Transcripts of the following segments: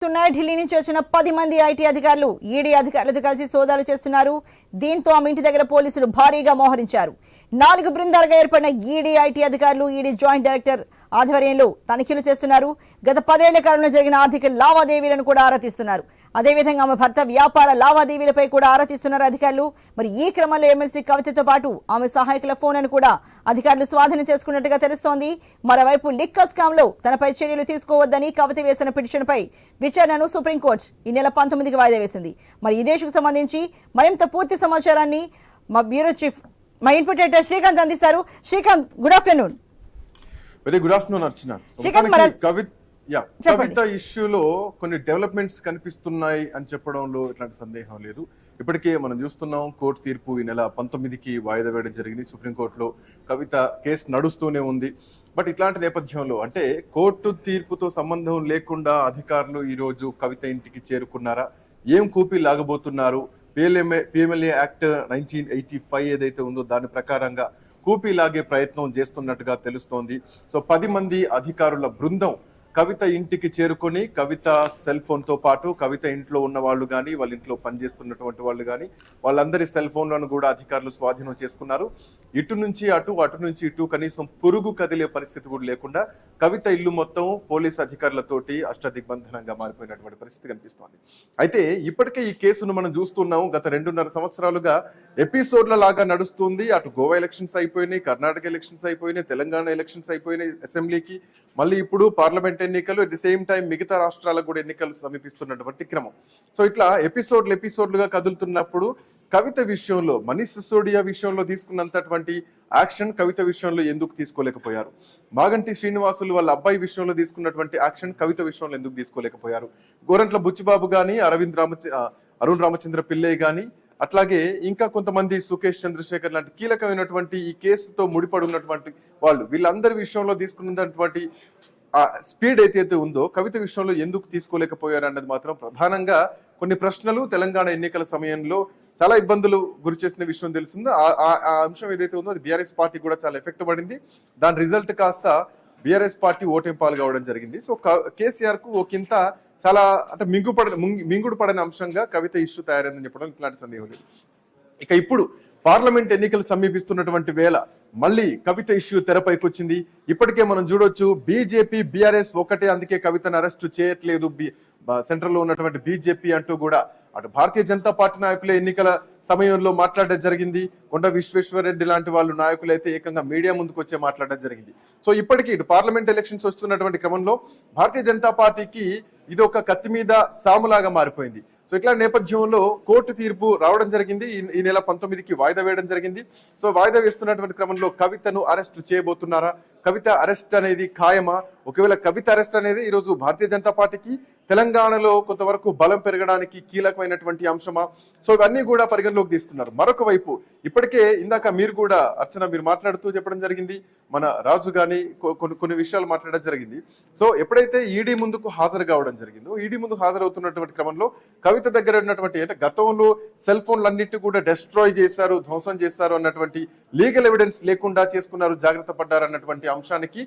ఢిల్లీ నుంచి వచ్చిన 10 మంది ఐటీ అధికారులు ఈడీ అధికారులతో కలిసి సోదాలు చేస్తున్నారు. దీంతో ఆమె ఇంటి దగ్గర పోలీసులు భారీగా మోహరించారు. 4 బృందాలుగా ఏర్పడిన ఈడీ ఐటీ అధికారులు ఈడీ జాయింట్ డైరెక్టర్ ఆధ్వర్యంలో తనిఖీలు చేస్తున్నారు. గత 10 ఏళ్ల కాలంలో జరిగిన ఆర్థిక లావాదేవీలను కూడా ఆరా తీస్తున్నారు. అదేవిధంగా ఆమె భర్త వ్యాపార లావాదేవీలపై కూడా ఆరా తీస్తున్నారు అధికారులు. మరి ఈ క్రమంలో ఎమ్మెల్సీ కవితతో పాటు ఆమె సహాయకుల ఫోన్లను కూడా అధికారులు స్వాధీనం చేసుకున్నట్టుగా తెలుస్తోంది. మరోవైపు లిక్కర్ స్కామ్ లో తనపై చర్యలు తీసుకోవద్దని కవిత వేసిన పిటిషన్ పై విచారణను సుప్రీంకోర్టు ఈ నెల 19కి వాయిదా వేసింది. మరి ఈ దేశకు సంబంధించి మరింత పూర్తి సమాచారాన్ని మా బ్యూరో చీఫ్ మా ఇన్పుట్ ఎడిటర్ శ్రీకాంత్ అందిస్తారు. Srikanth, good afternoon. Very good afternoon Archana. Kavitha ఇష్యూలో కొన్ని డెవలప్మెంట్స్ కనిపిస్తున్నాయి అని చెప్పడంలో ఎట్లాంటి సందేహం లేదు. ఇప్పటికే మనం చూస్తున్నాం కోర్టు తీర్పు ఈ నెల 19కి వాయిదా వేయడం జరిగింది. సుప్రీంకోర్టులో కవిత కేసు నడుస్తూనే ఉంది. బట్ ఇట్లాంటి నేపథ్యంలో అంటే కోర్టు తీర్పుతో సంబంధం లేకుండా అధికారులు ఈ రోజు కవిత ఇంటికి చేరుకున్నారా, ఏం కూపీ లాగబోతున్నారు, పిఎంఎల్ఏ యాక్ట్ 1985 ఏదైతే ఉందో దాని ప్రకారంగా కూపీ లాగే ప్రయత్నం చేస్తున్నట్టుగా తెలుస్తోంది. సో 10 మంది అధికారుల బృందం కవిత ఇంటికి చేరుకొని కవిత సెల్ ఫోన్ తో పాటు కవిత ఇంట్లో ఉన్న వాళ్ళు కానీ వాళ్ళ ఇంట్లో పనిచేస్తున్నటువంటి వాళ్ళు కానీ వాళ్ళందరి సెల్ ఫోన్లను కూడా అధికారులు స్వాధీనం చేసుకున్నారు. ఇటు నుంచి అటు, అటు నుంచి ఇటు కనీసం పురుగు కదిలే పరిస్థితి కూడా లేకుండా కవిత ఇల్లు మొత్తం పోలీస్ అధికారులతోటి అష్టదిగ్బంధనంగా మారిపోయినటువంటి పరిస్థితి కనిపిస్తోంది. అయితే ఇప్పటికే ఈ కేసును మనం చూస్తున్నాం. గత 2.5 సంవత్సరాలుగా ఎపిసోడ్ల లాగా నడుస్తుంది. అటు గోవా ఎలక్షన్స్ అయిపోయినాయి, కర్ణాటక ఎలక్షన్స్ అయిపోయినాయి, తెలంగాణ ఎలక్షన్స్ అయిపోయినాయి అసెంబ్లీకి, మళ్ళీ ఇప్పుడు పార్లమెంట్ ఎన్నికలు, అట్ ది సేమ్ టైం మిగతా రాష్ట్రాలకు కూడా ఎన్నికలు సమీపిస్తున్నటువంటి క్రమం. సో ఇట్లా ఎపిసోడ్లుగా కదులుతున్నప్పుడు కవిత విషయంలో, మనీష్ సిసోడియా విషయంలో తీసుకున్నంతటువంటి యాక్షన్ కవిత విషయంలో ఎందుకు తీసుకోలేకపోయారు? మాగంటి శ్రీనివాసులు వాళ్ళ అబ్బాయి విషయంలో తీసుకున్నటువంటి యాక్షన్ కవిత విషయంలో ఎందుకు తీసుకోలేకపోయారు? గోరంట్ల బుచ్చిబాబు గాని, అరుణ్ రామచంద్ర పిల్లై గాని, అట్లాగే ఇంకా కొంతమంది సుకేష్ చంద్రశేఖర్ లాంటి కీలకమైనటువంటి ఈ కేసుతో ముడిపడి ఉన్నటువంటి వాళ్ళు, వీళ్ళందరి విషయంలో తీసుకున్నటువంటి ఆ స్పీడ్ అయితే ఉందో కవిత విషయంలో ఎందుకు తీసుకోలేకపోయారు అన్నది మాత్రం ప్రధానంగా కొన్ని ప్రశ్నలు తెలంగాణ ఎన్నికల సమయంలో చాలా ఇబ్బందులు గురి చేసిన విషయం తెలిసిందో. ఆ అంశం ఏదైతే ఉందో అది బీఆర్ఎస్ పార్టీ కూడా చాలా ఎఫెక్ట్ పడింది. దాని రిజల్ట్ కాస్త బీఆర్ఎస్ పార్టీ ఓటెంపాలు కావడం జరిగింది. సో కేసీఆర్ కు ఒకంత చాలా అంటే మింగుడు పడని అంశంగా కవిత ఇష్యూ తయారైందని చెప్పడం ఇట్లాంటి సందేహం లేదు. ఇక ఇప్పుడు పార్లమెంట్ ఎన్నికలు సమీపిస్తున్నటువంటి వేళ మళ్ళీ కవిత ఇష్యూ తెరపైకి వచ్చింది. ఇప్పటికే మనం చూడొచ్చు బీజేపీ బీఆర్ఎస్ ఒకటే, అందుకే కవితను అరెస్టు చేయట్లేదు సెంట్రల్ లో ఉన్నటువంటి బీజేపీ అంటూ కూడా అటు భారతీయ జనతా పార్టీ నాయకులే ఎన్నికల సమయంలో మాట్లాడడం జరిగింది. కొండ విశ్వేశ్వరరెడ్డి లాంటి వాళ్ళు నాయకులు అయితే ఏకంగా మీడియా ముందుకు వచ్చే మాట్లాడడం జరిగింది. సో ఇప్పటికీ ఇటు పార్లమెంట్ ఎలక్షన్స్ వస్తున్నటువంటి క్రమంలో భారతీయ జనతా పార్టీకి ఇది ఒక కత్తి మీద సాములాగా మారిపోయింది. సో ఇట్లా నేపథ్యంలో కోర్టు తీర్పు రావడం జరిగింది. ఈ నెల 19కి వాయిదా వేయడం జరిగింది. సో వాయిదా వేస్తున్నటువంటి క్రమంలో కవితను అరెస్ట్ చేయబోతున్నారా, కవిత అరెస్ట్ అనేది ఖాయమా? ఒకవేళ కవిత అరెస్ట్ అనేది ఈరోజు భారతీయ జనతా పార్టీకి తెలంగాణలో కొంతవరకు బలం పెరగడానికి కీలకమైనటువంటి అంశమా? సో ఇవన్నీ కూడా పరిగణలోకి తీసుకున్నారు. మరొక వైపు ఇప్పటికే ఇందాక మీరు కూడా అర్చన మీరు మాట్లాడుతూ చెప్పడం జరిగింది, మన రాజు గాని కొన్ని విషయాలు మాట్లాడడం జరిగింది. సో ఎప్పుడైతే ఈడీ ముందుకు హాజరు కావడం జరిగిందో, ఈడీ ముందు హాజరవుతున్నటువంటి క్రమంలో కవిత దగ్గర ఉన్నటువంటి అంటే గతంలో సెల్ ఫోన్లన్నిటి కూడా డెస్ట్రాయ్ చేశారు, ధ్వంసం చేశారు అన్నటువంటి లీగల్ ఎవిడెన్స్ లేకుండా చేసుకున్నారు, జాగ్రత్త పడ్డారు అన్నటువంటి అంశానికి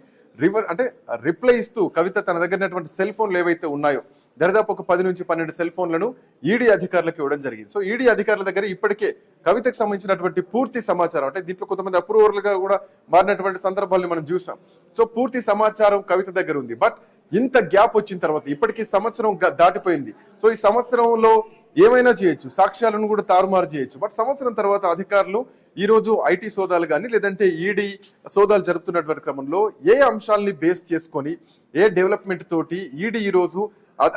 రిప్లై ఇస్తూ కవిత తన దగ్గర ఉన్నటువంటి సెల్ ఫోన్లు ఏవైతే ఉన్నాయో దరిదాపు ఒక 10 నుంచి 12 సెల్ ఫోన్లను ఈడీ అధికారులకు ఇవ్వడం జరిగింది. సో ఈడీ అధికారుల దగ్గర ఇప్పటికే కవితకు సంబంధించినటువంటి పూర్తి సమాచారం, అంటే దీంట్లో కొంతమంది అప్రూవర్లుగా కూడా మారినటువంటి సందర్భాలను మనం చూసాం. సో పూర్తి సమాచారం కవిత దగ్గర ఉంది. బట్ ఇంత గ్యాప్ వచ్చిన తర్వాత ఇప్పటికీ సంవత్సరం దాటిపోయింది. సో ఈ సంవత్సరంలో ఏమైనా చేయొచ్చు, సాక్ష్యాలను కూడా తారుమారు చేయొచ్చు. బట్ సంవత్సరం తర్వాత అధికారులు ఈ రోజు ఐటీ సోదాలు కానీ లేదంటే ఈడీ సోదాలు జరుపుతున్నటువంటి క్రమంలో ఏ అంశాలని బేస్ చేసుకొని ఏ డెవలప్మెంట్ తోటి ఈడీ ఈ రోజు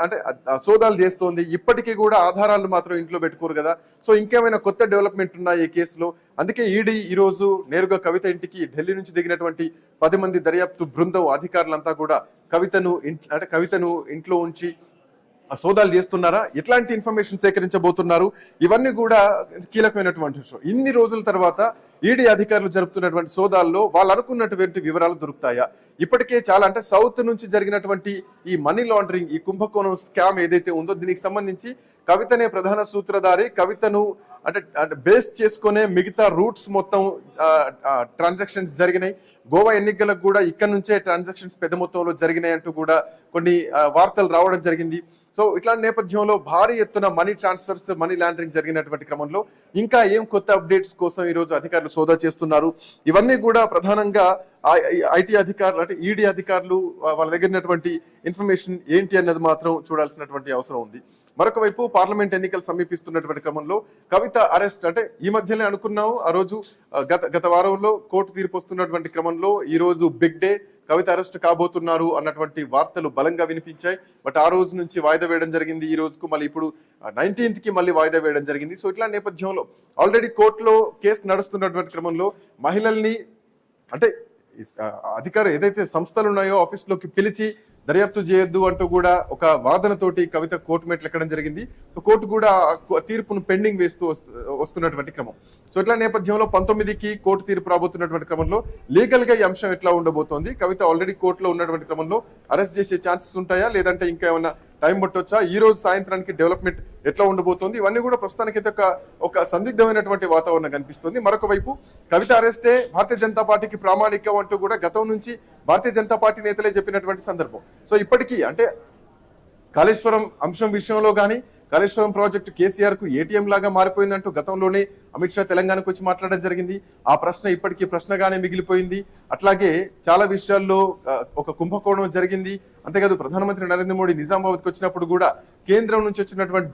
అంటే సోదాలు చేస్తోంది? ఇప్పటికీ కూడా ఆధారాలు మాత్రం ఇంట్లో పెట్టుకోరు కదా. సో ఇంకేమైనా కొత్త డెవలప్మెంట్ ఉన్నాయి ఈ కేసులో? అందుకే ఈడీ ఈ రోజు నేరుగా కవిత ఇంటికి ఢిల్లీ నుంచి దిగినటువంటి 10 మంది దర్యాప్తు బృందం అధికారులంతా కూడా కవితను ఇంట్లో ఉంచి సోదాలు చేస్తున్నారా, ఎట్లాంటి ఇన్ఫర్మేషన్ సేకరించబోతున్నారు, ఇవన్నీ కూడా కీలకమైనటువంటి విషయం. ఇన్ని రోజుల తర్వాత ఈడీ అధికారులు జరుపుతున్నటువంటి సోదాల్లో వాళ్ళు అనుకున్నటువంటి వివరాలు దొరుకుతాయా? ఇప్పటికే చాలా అంటే సౌత్ నుంచి జరిగినటువంటి ఈ మనీ లాండరింగ్, ఈ కుంభకోణం స్కామ్ ఏదైతే ఉందో దీనికి సంబంధించి కవితనే ప్రధాన సూత్రధారి, కవితను అంటే బేస్ చేసుకునే మిగతా రూట్స్ మొత్తం ట్రాన్సాక్షన్స్ జరిగినాయి. గోవా ఎన్నికలకు కూడా ఇక్కడ నుంచే ట్రాన్సాక్షన్స్ పెద్ద మొత్తంలో జరిగినాయి అంటూ కూడా కొన్ని వార్తలు రావడం జరిగింది. సో ఇట్లాంటి నేపథ్యంలో భారీ ఎత్తున మనీ ట్రాన్స్ఫర్స్, మనీ లాండరింగ్ జరిగినటువంటి క్రమంలో ఇంకా ఏం కొత్త అప్డేట్స్ కోసం ఈ రోజు అధికారులు సోదా చేస్తున్నారు. ఇవన్నీ కూడా ప్రధానంగా ఐటీ అధికారులు అంటే ఈడీ అధికారులు వాళ్ళ దగ్గర ఉన్నటువంటి ఇన్ఫర్మేషన్ ఏంటి అన్నది మాత్రం చూడాల్సినటువంటి అవసరం ఉంది. మరొక వైపు పార్లమెంట్ ఎన్నికలు సమీపిస్తున్నటువంటి క్రమంలో కవిత అరెస్ట్ అంటే ఈ మధ్యనే అనుకున్నాము, ఆ రోజు గత వారంలో కోర్టు తీర్పు వస్తున్నటువంటి క్రమంలో ఈ రోజు బిగ్ డే, కవిత అరెస్ట్ కాబోతున్నారు అన్నటువంటి వార్తలు బలంగా వినిపించాయి. బట్ ఆ రోజు నుంచి వాయిదా వేయడం జరిగింది, ఈ రోజుకు మళ్ళీ ఇప్పుడు 19th కి మళ్ళీ వాయిదా వేయడం జరిగింది. సో ఇట్లా నేపథ్యంలో ఆల్రెడీ కోర్టులో కేసు నడుస్తున్నటువంటి క్రమంలో మహిళల్ని అంటే అధికారులు ఏదైతే సంస్థలు ఉన్నాయో ఆఫీస్లోకి పిలిచి దర్యాప్తు చేయొద్దు అంటూ కూడా ఒక వాదనతోటి కవిత కోర్టు మెట్లు ఎక్కడం జరిగింది. సో కోర్టు కూడా తీర్పును పెండింగ్ వేస్తూ వస్తున్నటువంటి క్రమం. సో ఇట్లా నేపథ్యంలో 19కి కోర్టు తీర్పు రాబోతున్నటువంటి క్రమంలో లీగల్ గా ఈ అంశం ఎట్లా ఉండబోతోంది, కవిత ఆల్రెడీ కోర్టులో ఉన్నటువంటి క్రమంలో అరెస్ట్ చేసే ఛాన్సెస్ ఉంటాయా, లేదంటే ఇంకా ఏమన్నా టైం పట్టొచ్చా, ఈ రోజు సాయంత్రానికి డెవలప్మెంట్ ఎట్లా ఉండబోతోంది, ఇవన్నీ కూడా ప్రస్తుతానికైతే ఒక సందిగ్ధమైనటువంటి వాతావరణం కనిపిస్తుంది. మరొక వైపు కవిత అరెస్టే భారతీయ జనతా పార్టీకి ప్రామాణికం అంటూ కూడా గతం నుంచి భారతీయ జనతా పార్టీ నేతలే చెప్పినటువంటి సందర్భం. సో ఇప్పటికీ అంటే కాళేశ్వరం అంశం విషయంలో కానీ కాళేశ్వరం ప్రాజెక్టు కేసీఆర్ కు ఏటీఎం లాగా మారిపోయిందంటూ గతంలోనే అమిత్ షా తెలంగాణకు వచ్చి మాట్లాడడం జరిగింది. ఆ ప్రశ్న ఇప్పటికీ ప్రశ్నగానే మిగిలిపోయింది. అట్లాగే చాలా విషయాల్లో ఒక కుంభకోణం జరిగింది. అంతేకాదు ప్రధానమంత్రి నరేంద్ర మోడీ నిజామాబాద్కి వచ్చినప్పుడు కూడా కేంద్రం నుంచి వచ్చినటువంటి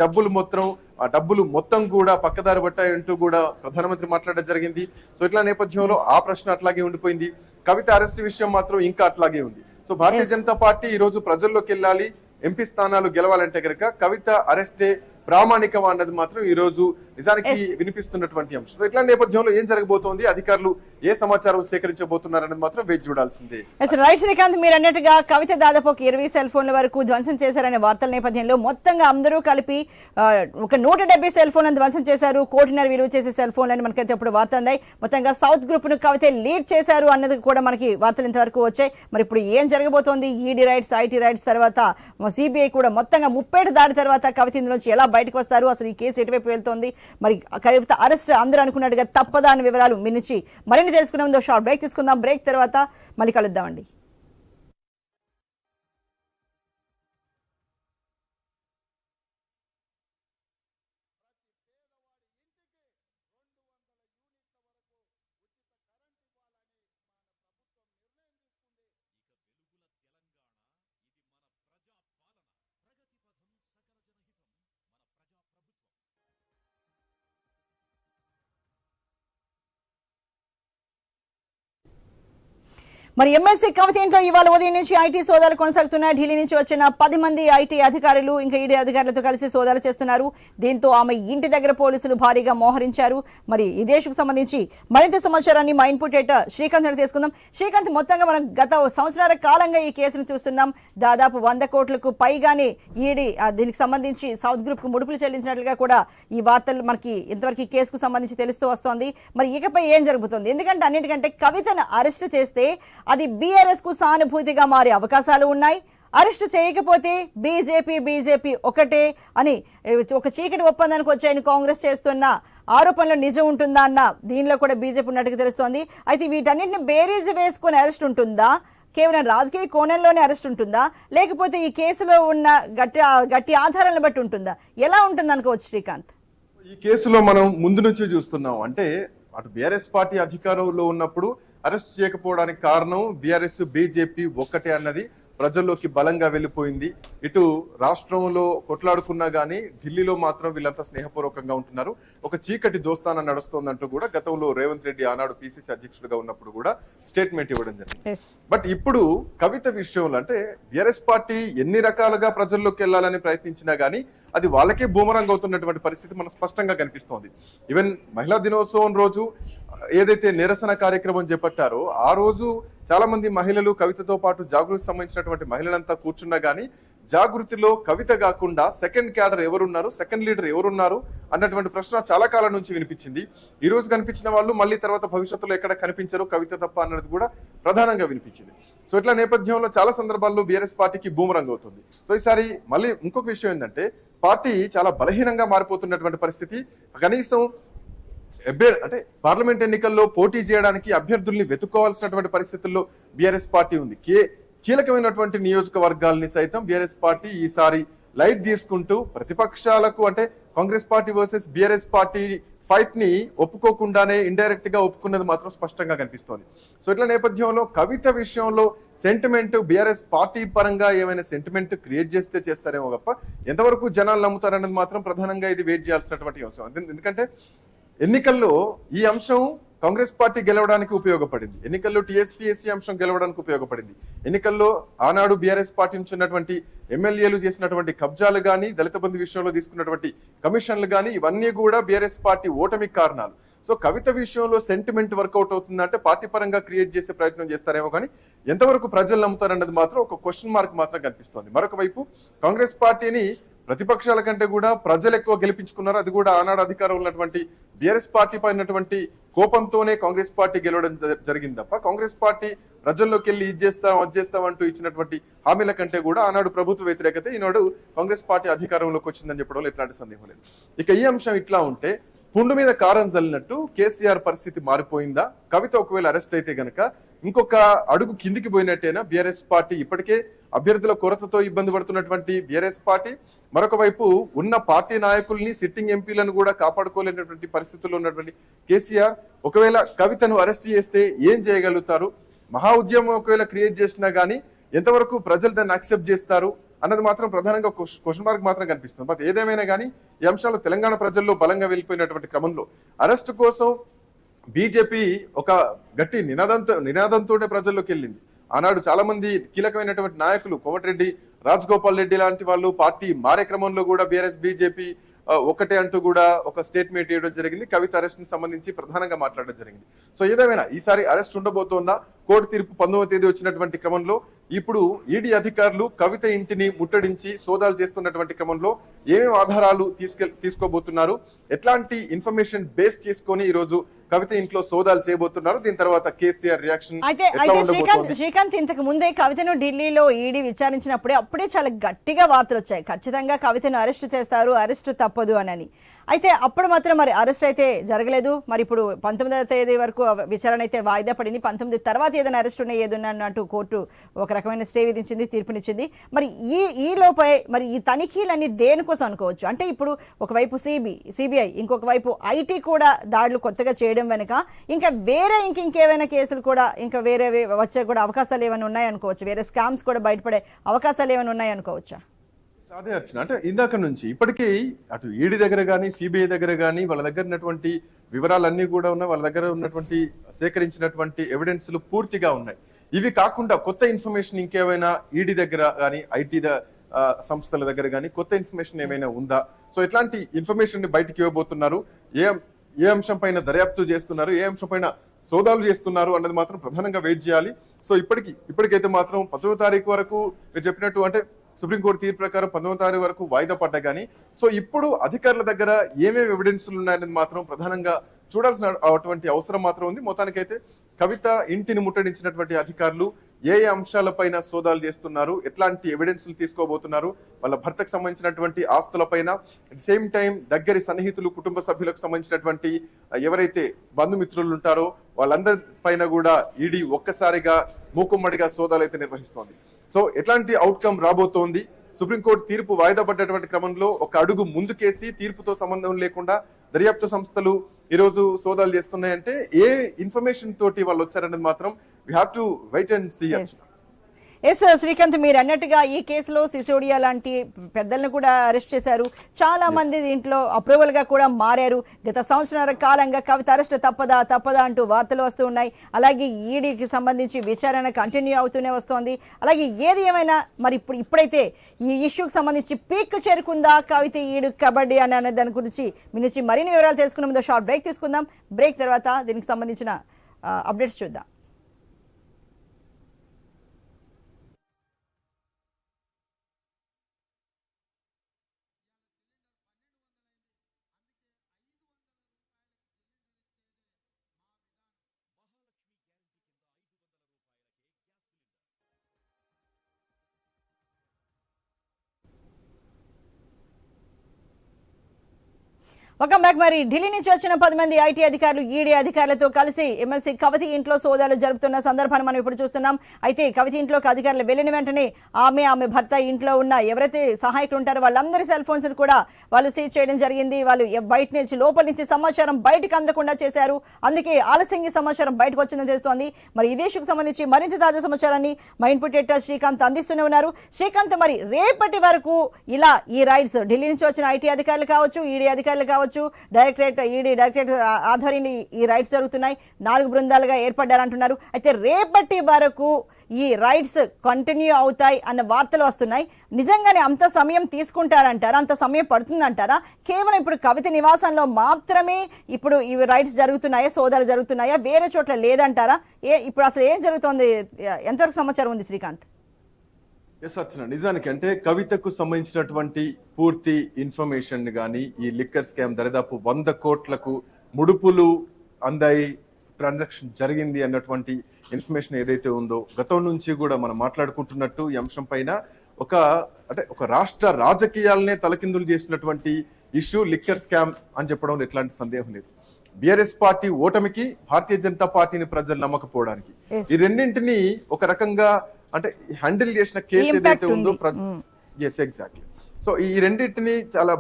డబ్బులు మొత్తం కూడా పక్కదారి పట్టాయంటూ కూడా ప్రధానమంత్రి మాట్లాడడం జరిగింది. సో ఇట్లా నేపథ్యంలో ఆ ప్రశ్న అట్లాగే ఉండిపోయింది. కవిత అరెస్ట్ విషయం మాత్రం ఇంకా అట్లాగే ఉంది. సో భారతీయ జనతా పార్టీ ఈ రోజు ప్రజల్లోకి వెళ్ళాలి, ఎంపీ స్థానాలు గెలవాలంటే కనుక కవిత అరెస్టే ప్రామాణికం అన్నది మాత్రం ఈ రోజు నిజానికి వినిపిస్తున్నటువంటి అంశం. సో ఇట్లా నేపథ్యంలో ఏం జరగబోతోంది, అధికారులు ఏ సమాచారం సేకరించబోతున్నారనేది మాత్రం వేచి చూడాల్సిందే. రైట్ శ్రీకాంత్, మీరు అన్నట్టుగా కవిత దాదాపు ఒక 20 సెల్ ఫోన్ల వరకు ధ్వంసం చేశారనే వార్తల నేపథ్యంలో మొత్తంగా అందరూ కలిపి ఒక 170 సెల్ ఫోన్లను ధ్వంసం చేశారు, 1.5 కోటి విలువ చేసే సెల్ ఫోన్లని మనకైతే ఇప్పుడు వార్త అందాయి. మొత్తంగా సౌత్ గ్రూప్ ను కవిత లీడ్ చేశారు అన్నది కూడా మనకి వార్తలు ఇంతవరకు వచ్చాయి. మరి ఇప్పుడు ఏం జరగబోతోంది, ఈడీ రైట్స్, ఐటీ రైట్స్ తర్వాత సిబిఐ కూడా మొత్తంగా 30 దాటి తర్వాత కవిత ఇందులోంచి ఎలా బయటకు వస్తారు, అసలు ఈ కేసు ఎటువైపు వెళ్తోంది, మరి కవిత అరెస్ట్ అందరూ అనుకున్నట్టుగా తప్పదా అనే వివరాలు మీ నుంచి మరిన్ని తెలుసుకునే ముందు షార్ట్ బ్రేక్ తీసుకుందాం. బ్రేక్ తర్వాత మళ్ళీ కలుద్దామండి. మరి ఎమ్మెల్సీ కవిత ఇంట్లో ఇవాళ ఉదయం నుంచి ఐటీ సోదాలు కొనసాగుతున్నాయి. ఢిల్లీ నుంచి వచ్చిన 10 మంది ఐటీ అధికారులు ఇంకా ఈడీ అధికారులతో కలిసి సోదాలు చేస్తున్నారు. దీంతో ఆమె ఇంటి దగ్గర పోలీసులు భారీగా మోహరించారు. మరి ఈ దేశకు సంబంధించి మరింత సమాచారాన్ని మా ఇన్పుట్ ఎడిటర్ శ్రీకాంత్ అని తీసుకుందాం. శ్రీకాంత్, మొత్తంగా మనం గత సంవత్సరాల కాలంగా ఈ కేసును చూస్తున్నాం. దాదాపు 100 కోట్లకు పైగానే ఈడీ దీనికి సంబంధించి సౌత్ గ్రూప్ కు ముడుపులు చెల్లించినట్లుగా కూడా ఈ వార్తలు మనకి ఇంతవరకు ఈ కేసుకు సంబంధించి తెలుస్తూ వస్తోంది. మరి ఇకపై ఏం జరుగుతుంది? ఎందుకంటే అన్నిటికంటే కవితను అరెస్ట్ చేస్తే అది బీఆర్ఎస్ కు సానుభూతిగా మారే అవకాశాలు ఉన్నాయి. అరెస్టు చేయకపోతే బీజేపీ ఒకటే అని ఒక చీకటి ఒప్పందానికి వచ్చాయని కాంగ్రెస్ చేస్తున్న ఆరోపణలో నిజం ఉంటుందా అన్న దీనిలో కూడా బీజేపీ ఉన్నట్టుగా తెలుస్తోంది. అయితే వీటన్నిటిని బేరీజు వేసుకుని అరెస్ట్ ఉంటుందా, కేవలం రాజకీయ కోణంలోనే అరెస్ట్ ఉంటుందా, లేకపోతే ఈ కేసులో ఉన్న గట్టి ఆధారాలను బట్టి ఉంటుందా, ఎలా ఉంటుంది అనుకోవచ్చు శ్రీకాంత్? ఈ కేసులో మనం ముందు నుంచి చూస్తున్నాం. అంటే అటు బీఆర్ఎస్ పార్టీ అధికారంలో ఉన్నప్పుడు అరెస్ట్ చేయకపోవడానికి కారణం బీఆర్ఎస్ బీజేపీ ఒక్కటే అన్నది ప్రజల్లోకి బలంగా వెళ్ళిపోయింది. ఇటు రాష్ట్రంలో కొట్లాడుకున్నా గానీ ఢిల్లీలో మాత్రం వీళ్ళంతా స్నేహపూర్వకంగా ఉంటున్నారు. ఒక చీకటి దోస్తానం నడుస్తోందంటూ కూడా గతంలో రేవంత్ రెడ్డి ఆనాడు పిసిసి అధ్యక్షుడిగా ఉన్నప్పుడు కూడా స్టేట్మెంట్ ఇవ్వడం జరిగింది. బట్ ఇప్పుడు కవిత విషయంలో అంటే బీఆర్ఎస్ పార్టీ ఎన్ని రకాలుగా ప్రజల్లోకి వెళ్ళాలని ప్రయత్నించినా గానీ అది వాళ్ళకే బూమరంగ్ అవుతున్నటువంటి పరిస్థితి మనకు స్పష్టంగా కనిపిస్తోంది. ఈవెన్ మహిళా దినోత్సవం రోజు ఏదైతే నిరసన కార్యక్రమం చేపట్టారో ఆ రోజు చాలా మంది మహిళలు కవితతో పాటు జాగృతికి సంబంధించినటువంటి మహిళలంతా కూర్చున్నా గానీ జాగృతిలో కవిత కాకుండా సెకండ్ క్యాడర్ ఎవరున్నారు, సెకండ్ లీడర్ ఎవరున్నారు అన్నటువంటి ప్రశ్న చాలా కాలం నుంచి వినిపించింది. ఈ రోజు కనిపించిన వాళ్ళు మళ్ళీ తర్వాత భవిష్యత్తులో ఎక్కడ కనిపించరు కవిత తప్ప అన్నది కూడా ప్రధానంగా వినిపించింది. సో ఇట్లా నేపథ్యంలో చాలా సందర్భాల్లో బీఆర్ఎస్ పార్టీకి బూమరంగ్ అవుతుంది. సో ఈసారి మళ్ళీ ఇంకొక విషయం ఏంటంటే పార్టీ చాలా బలహీనంగా మారిపోతున్నటువంటి పరిస్థితి. కనీసం అంటే పార్లమెంట్ ఎన్నికల్లో పోటీ చేయడానికి అభ్యర్థుల్ని వెతుక్కోవాల్సినటువంటి పరిస్థితుల్లో బీఆర్ఎస్ పార్టీ ఉంది. కీలకమైనటువంటి నియోజకవర్గాల్ని సైతం బీఆర్ఎస్ పార్టీ ఈసారి లైట్ తీసుకుంటూ ప్రతిపక్షాలకు అంటే Congress party versus BRS party fight ని ఒప్పుకోకుండానే ఇండైరెక్ట్ గా ఒప్పుకున్నది మాత్రం స్పష్టంగా కనిపిస్తోంది. సో ఇట్లా నేపథ్యంలో కవిత విషయంలో సెంటిమెంట్ బీఆర్ఎస్ పార్టీ పరంగా ఏమైనా సెంటిమెంట్ క్రియేట్ చేస్తే చేస్తారేమో తప్ప ఎంతవరకు జనాలు నమ్ముతారన్నది మాత్రం ప్రధానంగా ఇది వెయిట్ చేయాల్సినటువంటి అంశం. ఎందుకంటే ఎన్నికల్లో ఈ అంశం కాంగ్రెస్ పార్టీ గెలవడానికి ఉపయోగపడింది, ఎన్నికల్లో టీఎస్పీఎస్సీ అంశం గెలవడానికి ఉపయోగపడింది, ఎన్నికల్లో ఆనాడు బీఆర్ఎస్ పార్టీ నుంచి ఉన్నటువంటి ఎమ్మెల్యేలు చేసినటువంటి కబ్జాలు కానీ, దళిత బంధు విషయంలో తీసుకున్నటువంటి కమిషన్లు కానీ, ఇవన్నీ కూడా బీఆర్ఎస్ పార్టీ ఓటమికి కారణాలు. సో కవిత విషయంలో సెంటిమెంట్ వర్కౌట్ అవుతుందంటే పార్టీ పరంగా క్రియేట్ చేసే ప్రయత్నం చేస్తారేమో కానీ ఎంతవరకు ప్రజలు నమ్ముతారన్నది మాత్రం ఒక క్వశ్చన్ మార్క్ మాత్రం కనిపిస్తోంది. మరొక వైపు కాంగ్రెస్ పార్టీని ప్రతిపక్షాల కంటే కూడా ప్రజలు ఎక్కువ గెలిపించుకున్నారు. అది కూడా ఆనాడు అధికారం ఉన్నటువంటి బీఆర్ఎస్ పార్టీ పైనటువంటి కోపంతోనే కాంగ్రెస్ పార్టీ గెలవడం జరిగింది తప్ప కాంగ్రెస్ పార్టీ ప్రజల్లోకి వెళ్ళి ఇది చేస్తాం అది చేస్తాం అంటూ ఇచ్చినటువంటి హామీల కంటే కూడా ఆనాడు ప్రభుత్వ వ్యతిరేకత, ఈనాడు కాంగ్రెస్ పార్టీ అధికారంలోకి వచ్చిందని చెప్పడంలో ఎట్లాంటి సందేహం లేదు. ఇక ఈ అంశం ఇట్లా ఉంటే పుండు మీద కారం చల్లినట్టు కేసీఆర్ పరిస్థితి మారిపోయిందా? కవిత ఒకవేళ అరెస్ట్ అయితే గనక ఇంకొక అడుగు కిందికి పోయినట్టేనా బీఆర్ఎస్ పార్టీ? ఇప్పటికే అభ్యర్థుల కొరతతో ఇబ్బంది పడుతున్నటువంటి బీఆర్ఎస్ పార్టీ మరొక వైపు ఉన్న పార్టీ నాయకుల్ని, సిట్టింగ్ ఎంపీలను కూడా కాపాడుకోలేనటువంటి పరిస్థితుల్లో ఉన్నటువంటి కేసీఆర్ ఒకవేళ కవితను అరెస్ట్ చేస్తే ఏం చేయగలుగుతారు? మహా ఉద్యమం ఒకవేళ క్రియేట్ చేసినా గానీ ఎంతవరకు ప్రజలు దాన్ని అక్సెప్ట్ చేస్తారు అన్నది మాత్రం ప్రధానంగా క్వశ్చన్ మార్క్ మాత్రం కనిపిస్తుంది. బట్ ఏదేమైనా కానీ ఈ అంశాలు తెలంగాణ ప్రజల్లో బలంగా వెళ్ళిపోయినటువంటి క్రమంలో అరెస్ట్ కోసం బీజేపీ ఒక గట్టి నినాదంతోనే ప్రజల్లోకి వెళ్ళింది. ఆనాడు చాలా మంది కీలకమైనటువంటి నాయకులు కోమటిరెడ్డి, రాజగోపాల్ రెడ్డి లాంటి వాళ్ళు పార్టీ మారే క్రమంలో కూడా బీఆర్ఎస్ బీజేపీ ఒకటే అంటూ కూడా ఒక స్టేట్మెంట్ ఇవ్వడం జరిగింది. కవిత అరెస్ట్ ని సంబంధించి ప్రధానంగా మాట్లాడడం జరిగింది. సో ఏదేమైనా ఈసారి అరెస్ట్ ఉండబోతోందా? కోర్టు తీర్పు 19వ తేదీ వచ్చినటువంటి క్రమంలో ఇప్పుడు ఈడీ అధికారులు కవిత ఇంటిని ముట్టడించి సోదాలు చేస్తున్నటువంటి క్రమంలో ఏమేమి ఆధారాలు తీసుకోబోతున్నారు, ఎట్లాంటి ఇన్ఫర్మేషన్ బేస్ చేసుకొని ఈ రోజు కవిత ఇంట్లో సోదాలు చేయబోతున్నారు, దీని తర్వాత కేసీఆర్ రియాక్షన్ అయితే శ్రీకాంత్ ఇంతకు ముందే కవితను ఢిల్లీలో ఈడీ విచారించినప్పుడే అప్పుడే చాలా గట్టిగా వార్తలు వచ్చాయి, ఖచ్చితంగా కవితను అరెస్ట్ చేస్తారు, అరెస్ట్ తప్పదు అని. అయితే అప్పుడు మాత్రం మరి అరెస్ట్ అయితే జరగలేదు. మరి ఇప్పుడు 19వ తేదీ వరకు విచారణ అయితే వాయిదా పడింది. 19 తర్వాత ఏదైనా అరెస్ట్ ఉన్నాయి ఏదన్నా అన్నట్టు కోర్టు ఒక రకమైన స్టే విధించింది, తీర్పునిచ్చింది. మరి ఈ లోపే మరి ఈ తనిఖీలన్నీ దేనికోసం అనుకోవచ్చు? అంటే ఇప్పుడు ఒకవైపు సిబిఐ, ఇంకొక వైపు ఐటీ కూడా దాడులు కొత్తగా చేయడం వెనుక ఇంకా వేరే ఇంకేమైనా కేసులు కూడా ఇంకా వేరే వచ్చే కూడా అవకాశాలు ఏమైనా ఉన్నాయనుకోవచ్చు, వేరే స్కామ్స్ కూడా బయటపడే అవకాశాలు ఏమైనా ఉన్నాయనుకోవచ్చా? అదే వచ్చిన అంటే ఇందాక నుంచి ఇప్పటికీ అటు ఈడీ దగ్గర కానీ సిబిఐ దగ్గర కానీ వాళ్ళ దగ్గర ఉన్నటువంటి వివరాలన్నీ కూడా ఉన్నాయి, వాళ్ళ దగ్గర ఉన్నటువంటి సేకరించినటువంటి ఎవిడెన్స్లు పూర్తిగా ఉన్నాయి. ఇవి కాకుండా కొత్త ఇన్ఫర్మేషన్ ఇంకేమైనా ఈడీ దగ్గర కానీ ఐటీ సంస్థల దగ్గర కానీ కొత్త ఇన్ఫర్మేషన్ ఏమైనా ఉందా? సో ఎట్లాంటి ఇన్ఫర్మేషన్ ని బయటకు ఇవ్వబోతున్నారు, ఏ అంశం పైన దర్యాప్తు చేస్తున్నారు, ఏ అంశం పైన సోదాలు చేస్తున్నారు అన్నది మాత్రం ప్రధానంగా వెయిట్ చేయాలి. సో ఇప్పటికైతే మాత్రం 10వ తారీఖు వరకు మీరు చెప్పినట్టు అంటే సుప్రీంకోర్టు తీర్పు ప్రకారం 19వ తారీఖు వరకు వాయిదా పడ్డా కానీ సో ఇప్పుడు అధికారుల దగ్గర ఏమేమి ఎవిడెన్స్లు ఉన్నాయనేది మాత్రం ప్రధానంగా చూడాల్సిన అటువంటి అవసరం మాత్రం ఉంది. మొత్తానికైతే కవిత ఇంటిని ముట్టడించినటువంటి అధికారులు ఏ అంశాలపైన సోదాలు చేస్తున్నారు, ఎట్లాంటి ఎవిడెన్స్లు తీసుకోబోతున్నారు, వాళ్ళ భర్తకు సంబంధించినటువంటి ఆస్తులపైన, అట్ సేమ్ టైం దగ్గరి సన్నిహితులు, కుటుంబ సభ్యులకు సంబంధించినటువంటి ఎవరైతే బంధుమిత్రులు ఉంటారో వాళ్ళందరి పైన కూడా ఈడీ ఒక్కసారిగా మూకుమ్మడిగా సోదాలు అయితే నిర్వహిస్తోంది. సో ఎట్లాంటి అవుట్కమ్ రాబోతోంది? సుప్రీంకోర్టు తీర్పు వాయిదా పడ్డటువంటి క్రమంలో ఒక అడుగు ముందుకేసి తీర్పుతో సంబంధం లేకుండా దర్యాప్తు సంస్థలు ఈరోజు సోదాలు చేస్తున్నాయంటే ఏ ఇన్ఫర్మేషన్ తోటి వాళ్ళు వచ్చారనేది మాత్రం we have to wait and see. Yes Srikanth, మీరు అన్నట్టుగా ఈ కేసులో సిసోడియా లాంటి పెద్దలను కూడా అరెస్ట్ చేశారు, చాలా మంది దీంట్లో అప్రూవల్ గా కూడా మారారు. గత సంవత్సరాల కాలంగా కవిత అరెస్ట్ తప్పదా అంటూ వార్తలు వస్తూ ఉన్నాయి. అలాగే ఈడీకి సంబంధించి విచారణ కంటిన్యూ అవుతూనే వస్తోంది. అలాగే ఏది ఏమైనా మరి ఇప్పుడైతే ఈ ఇష్యూకి సంబంధించి పీక్ చేరుకుందా కవిత ఈడు కబడ్డీ అనే దాని గురించి మీ నుంచి మరిన్ని వివరాలు తెలుసుకునే ముందు షార్ట్ బ్రేక్ తీసుకుందాం. బ్రేక్ తర్వాత దీనికి సంబంధించిన అప్డేట్స్ చూద్దాం. Welcome back. మరి ఢిల్లీ నుంచి వచ్చిన 10 మంది ఐటీ అధికారులు ఈడీ అధికారులతో కలిసి ఎమ్మెల్సీ కవిత ఇంట్లో సోదాలు జరుపుతున్న సందర్భాన్ని మనం ఇప్పుడు చూస్తున్నాం. అయితే కవిత ఇంట్లోకి అధికారులు వెళ్లిన వెంటనే ఆమె భర్త ఇంట్లో ఉన్న ఎవరైతే సహాయకులు ఉంటారో వాళ్ళందరి సెల్ ఫోన్స్ కూడా వాళ్ళు సీజ్ చేయడం జరిగింది. వాళ్ళు బయట నుంచి లోపల నుంచి సమాచారం బయటకు అందకుండా చేశారు. అందుకే ఆలస్యంగా సమాచారం బయటకు వచ్చిందని తెలుస్తోంది. మరి ఇదే ఇష్యూకి సంబంధించి మరింత తాజా సమాచారాన్ని మా ఇన్పుట్ ఎడిటర్ శ్రీకాంత్ అందిస్తూనే ఉన్నారు. శ్రీకాంత్, మరి రేపటి వరకు ఇలా ఈ రైడ్స్ ఢిల్లీ నుంచి వచ్చిన ఐటీ అధికారులు కావచ్చు, ఈడీ అధికారులు కావచ్చు, ఈడీ డైరెక్టరేట్ ఆధ్వర్యంలో ఈ రైడ్స్ జరుగుతున్నాయి. 4 బృందాలుగా ఏర్పడ్డారంటున్నారు. అయితే రేపటి వరకు ఈ రైడ్స్ కంటిన్యూ అవుతాయి అన్న వార్తలు వస్తున్నాయి. నిజంగానే అంత సమయం తీసుకుంటారంటారా? అంత సమయం పడుతుందంటారా? కేవలం ఇప్పుడు కవిత నివాసంలో మాత్రమే ఇప్పుడు ఈ రైడ్స్ జరుగుతున్నాయా, సోదాలు జరుగుతున్నాయా, వేరే చోట్ల లేదంటారా? ఇప్పుడు అసలు ఏం జరుగుతోంది? ఎంతవరకు సమాచారం ఉంది శ్రీకాంత్? ఎస్ అర్చన, నిజానికి అంటే కవితకు సంబంధించినటువంటి పూర్తి ఇన్ఫర్మేషన్ గానీ, ఈ లిక్కర్ స్కామ్ దరిదాపు 100 కోట్లకు ముడుపులు అందాయి, ట్రాన్సాక్షన్ జరిగింది అన్నటువంటి ఇన్ఫర్మేషన్ ఏదైతే ఉందో, గతం నుంచి కూడా మనం మాట్లాడుకుంటున్నట్టు ఈ అంశం పైన ఒక రాష్ట్ర రాజకీయాలనే తలకిందులు చేసినటువంటి ఇష్యూ లిక్కర్ స్కామ్ అని చెప్పడం ఎట్లాంటి సందేహం లేదు. బీఆర్ఎస్ పార్టీ ఓటమికి, భారతీయ జనతా పార్టీని ప్రజలు నమ్మకపోవడానికి, ఈ రెండింటిని ఒక రకంగా హ్యాండిల్ చేసిన కేసు ఏదైతే ఉందో, ఎగ్జాక్ట్లీ. సో ఈ రెండింటిని చాలా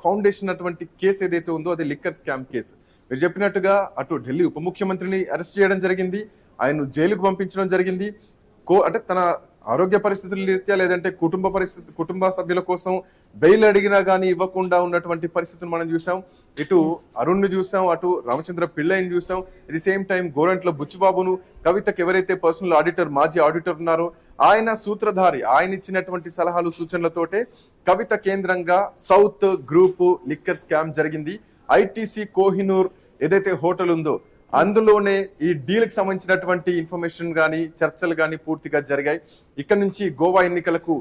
ఫౌండేషన్ అటువంటి కేసు ఏదైతే ఉందో అది లిక్కర్ స్కామ్ కేసు. మీరు చెప్పినట్టుగా అటు ఢిల్లీ ఉప ముఖ్యమంత్రిని అరెస్ట్ చేయడం జరిగింది, ఆయన జైలుకు పంపించడం జరిగింది. తన ఆరోగ్య పరిస్థితుల రీత్యా లేదంటే కుటుంబ సభ్యుల కోసం బెయిల్ అడిగినా గానీ ఇవ్వకుండా ఉన్నటువంటి పరిస్థితిని మనం చూసాం. ఇటు అరుణ్ ని చూసాం, అటు రామచంద్ర పిళ్ళైని చూసాం. At the same time Gorantla బుచ్చిబాబును, కవితకు ఎవరైతే పర్సనల్ ఆడిటర్, మాజీ ఆడిటర్ ఉన్నారో ఆయన సూత్రధారి, ఆయన ఇచ్చినటువంటి సలహాలు సూచనలతోటే కవిత కేంద్రంగా సౌత్ గ్రూప్ లిక్కర్ స్కామ్ జరిగింది. ఐటీసీ కోహినూర్ ఏదైతే హోటల్ ఉందో అందులోనే ఈ డీల్ కి సంబంధించినటువంటి ఇన్ఫర్మేషన్ గానీ, చర్చలు గానీ పూర్తిగా జరిగాయి. ఇక్కడ నుంచి గోవా ఎన్నికలకు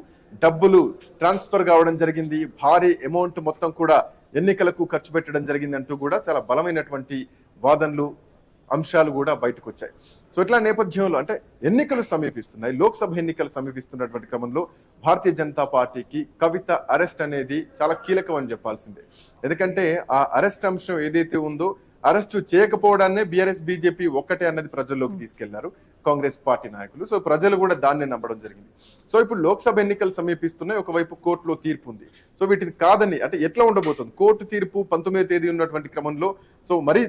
డబ్బులు ట్రాన్స్ఫర్ కావడం జరిగింది, భారీ అమౌంట్ మొత్తం కూడా ఎన్నికలకు ఖర్చు పెట్టడం జరిగింది అంటూ కూడా చాలా బలమైనటువంటి వాదనలు, అంశాలు కూడా బయటకు వచ్చాయి. సో ఇట్లా నేపథ్యంలో ఎన్నికలు సమీపిస్తున్నాయి, లోక్సభ ఎన్నికలు సమీపిస్తున్నటువంటి క్రమంలో భారతీయ జనతా పార్టీకి కవిత అరెస్ట్ అనేది చాలా కీలకం అని చెప్పాల్సిందే. ఎందుకంటే ఆ అరెస్ట్ అంశం ఏదైతే ఉందో, అరెస్టు చేయకపోవడాన్నే బీఆర్ఎస్ బీజేపీ ఒక్కటే అన్నది ప్రజల్లోకి తీసుకెళ్లారు కాంగ్రెస్ పార్టీ నాయకులు. సో ప్రజలు కూడా దాన్నే నమ్మడం జరిగింది. సో ఇప్పుడు లోక్సభ ఎన్నికలు సమీపిస్తున్నాయి, ఒకవైపు కోర్టులో తీర్పు ఉంది. సో వీటిని కాదని ఎట్లా ఉండబోతుంది? కోర్టు తీర్పు 19వ తేదీ ఉన్నటువంటి క్రమంలో సో మరి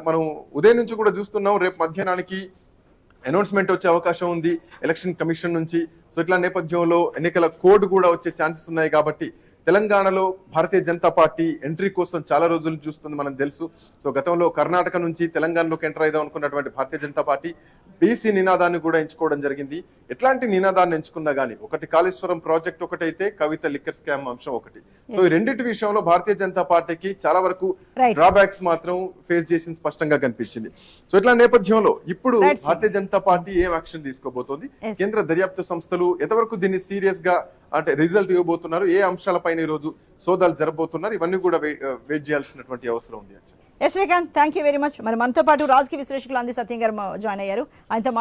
మనం ఉదయం నుంచి కూడా చూస్తున్నాం, రేపు మధ్యాహ్నానికి అనౌన్స్మెంట్ వచ్చే అవకాశం ఉంది ఎలక్షన్ కమిషన్ నుంచి. సో ఇట్లా నేపథ్యంలో ఎన్నికల కోడ్ కూడా వచ్చే ఛాన్సెస్ ఉన్నాయి. కాబట్టి తెలంగాణలో భారతీయ జనతా పార్టీ ఎంట్రీ కోసం చాలా రోజులు చూస్తుంది, మనకు తెలుసు. సో గతంలో కర్ణాటక నుంచి తెలంగాణలోకి ఎంటర్ అయిదాం అనుకున్నటువంటి భారతీయ జనతా పార్టీ బీసీ నినాదాన్ని కూడా ఎంచుకోవడం జరిగింది. ఎట్లాంటి నినాదాన్ని ఎంచుకున్నా గానీ, ఒకటి కాళేశ్వరం ప్రాజెక్ట్ ఒకటైతే కవిత లిక్కర్ స్కామ్ అంశం ఒకటి. సో ఈ రెండింటి విషయంలో భారతీయ జనతా పార్టీకి చాలా వరకు డ్రాబ్యాక్స్ మాత్రం ఫేస్ చేసింది స్పష్టంగా కనిపించింది. సో ఇట్లా నేపథ్యంలో ఇప్పుడు భారతీయ జనతా పార్టీ ఏం యాక్షన్ తీసుకోబోతోంది, కేంద్ర దర్యాప్తు సంస్థలు ఎంతవరకు దీన్ని సీరియస్ గా రిజల్ట్ ఇవ్వబోతున్నారు, ఏ అంశాలపైన ఈ రోజు సోదాలు జరగబోతున్నారు, ఇవన్నీ కూడా వెయిట్ చేయాల్సినటువంటి అవసరం ఉంది. Srikanth, thank you very much. మరి మనతో పాటు రాజకీయ విశ్లేషకులు అంది సత్యం గారు జాయిన్ అయ్యారు. ఆయనతో